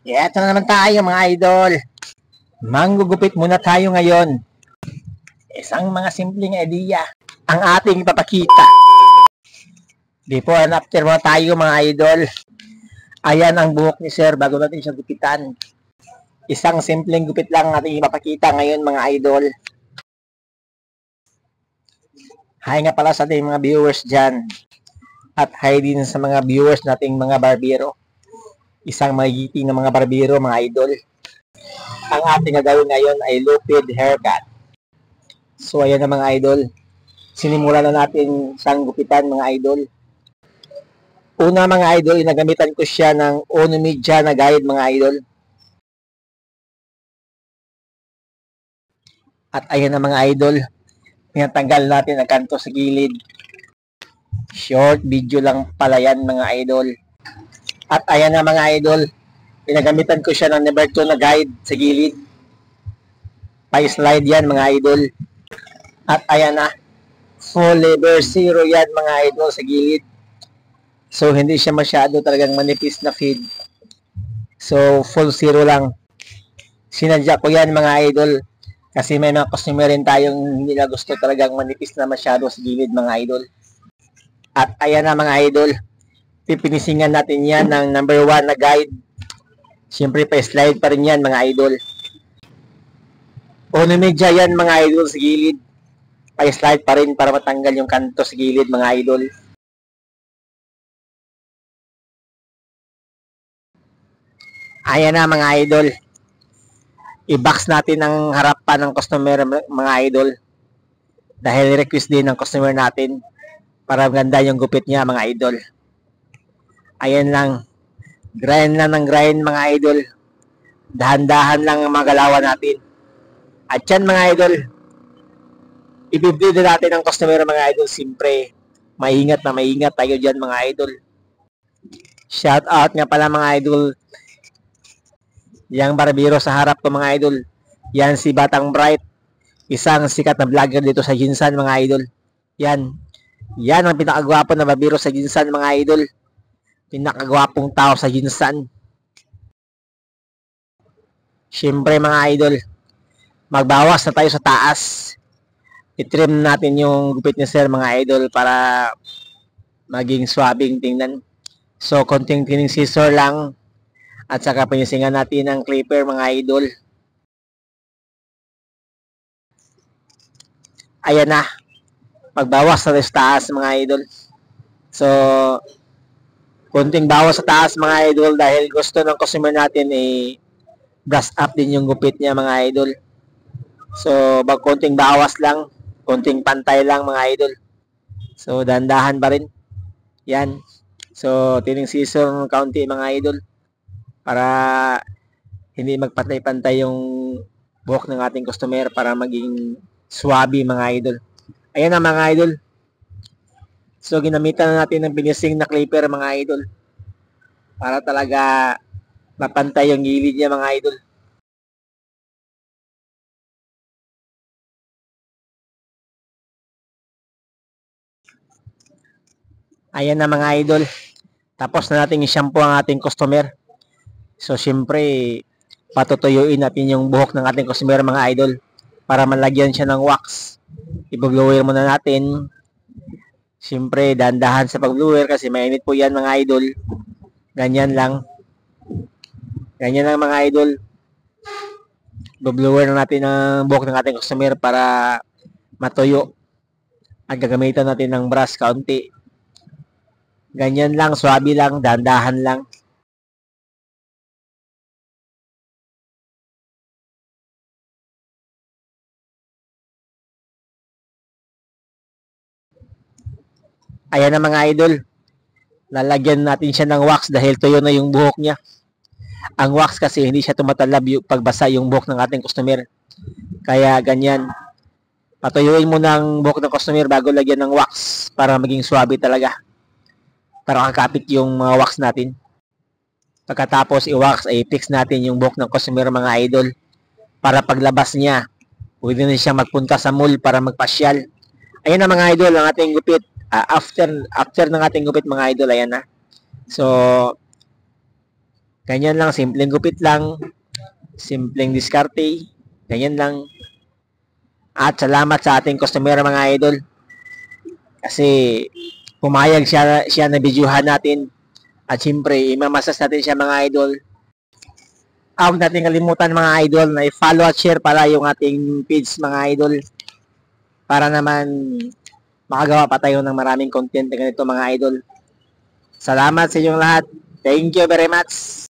Eto na naman tayo mga idol. Manggugupit muna tayo ngayon. Isang mga simpleng idea ang ating ipapakita. Before and after muna tayo mga idol. Ayan ang buhok ni sir bago natin siya gupitan. Isang simpleng gupit lang ating ipapakita ngayon mga idol. Hi nga pala sa ating mga viewers dyan. At hi din sa mga viewers nating mga barbero. Isang magigiting na mga barbero mga idol. Ang ating gagawin ngayon ay low-fade haircut. So ayan na mga idol. Sinimulan na natin siyang gupitan mga idol. Una mga idol, inagamitan ko siya ng Ono Media na guide mga idol. At ayan na mga idol. Tinatanggal natin ang kanto sa gilid. Short video lang pala yan mga idol. At ayan na mga idol. Pinagamitan ko siya ng number 2 na guide sa gilid. Pa-slide yan mga idol. At ayan na. Full lever 0 yan mga idol sa gilid. So hindi siya masyado talagang manipis na feed. So full 0 lang. Sinadya ko yan mga idol. Kasi may mga customer rin tayong hindi na gusto talagang manipis na masyado sa gilid mga idol. At ayan na mga idol. Pipinisingan natin yan ng number 1 na guide. Siyempre pa-slide pa rin yan mga idol. Ono Media yan mga idol sa gilid. Pa-slide pa rin para matanggal yung kanto sa gilid mga idol. Ayan na mga idol. I-box natin ang harapan ng customer mga idol. Dahil request din ng customer natin para maganda yung gupit niya mga idol. Ayan lang. Grind lang ng grind mga idol. Dahan-dahan lang ang mga galawan natin. At yan mga idol. Ibibili natin ang customer mga idol. Siyempre, maingat na maingat tayo dyan mga idol. Shout out nga pala mga idol. Yang barbero sa harap ko mga idol. Yan si Batang Bright. Isang sikat na vlogger dito sa Jinsan mga idol. Yan. Yan ang pinakagwapo na barbero sa Jinsan mga idol. Pinakagwapong tao sa Jinsan. Siyempre mga idol. Magbawas na tayo sa taas. I-trim natin yung gupit ni sir mga idol para maging swabing tingnan. So konting cleaning scissor lang. At saka pinisingan natin ang clipper mga idol. Ayan na. Magbawas na sa taas mga idol. So, konting bawas sa taas mga idol dahil gusto ng customer natin brush up din yung gupit niya mga idol. So, konting bawas lang. Konting pantay lang mga idol. So, dandahan pa rin. Yan. So, tining scissor ng kaunti mga idol. Para hindi magpantay-pantay yung buhok ng ating customer para maging swabe mga idol. Ayan na mga idol. So ginamitan na natin ng binising na clipper mga idol. Para talaga mapantay yung gilid niya mga idol. Ayan na mga idol. Tapos na natin i-shampoo ang ating customer. So, siyempre, patutuyuin natin yung buhok ng ating customer mga idol para malagyan siya ng wax. I-blower muna natin. Siyempre, dahan-dahan sa pag-blower kasi mainit po yan mga idol. Ganyan lang. Ganyan lang mga idol. I-blower na natin ang buhok ng ating customer para matuyo. At gagamitan natin ng brush kaunti. Ganyan lang, swabe lang, dahan-dahan lang. Ayan na mga idol. Lalagyan natin siya ng wax dahil tuyo na yung buhok niya. Ang wax kasi hindi siya tumatalab pagbasa yung buhok ng ating customer. Kaya ganyan. Patuyuin mo ng buhok ng customer bago lagyan ng wax para maging swabe talaga. Para kakapit yung wax natin. Pagkatapos i-wax ay fix natin yung buhok ng customer mga idol. Para paglabas niya, pwede na siyang magpunta sa mall para magpasyal. Ayan na mga idol ang ating gupit. After ng ating gupit mga idol, ayan na. So, Ganyan lang, simpleng gupit lang, simpleng diskarte, ganyan lang. At salamat sa ating customer mga idol. Kasi pumayag siya na videohan natin. At siyempre, imamasas natin siya mga idol. Huwag natin kalimutan mga idol na i-follow at share para yung ating page mga idol. Para naman makagawa pa tayo ng maraming content na ganito mga idol. Salamat sa inyong lahat. Thank you very much.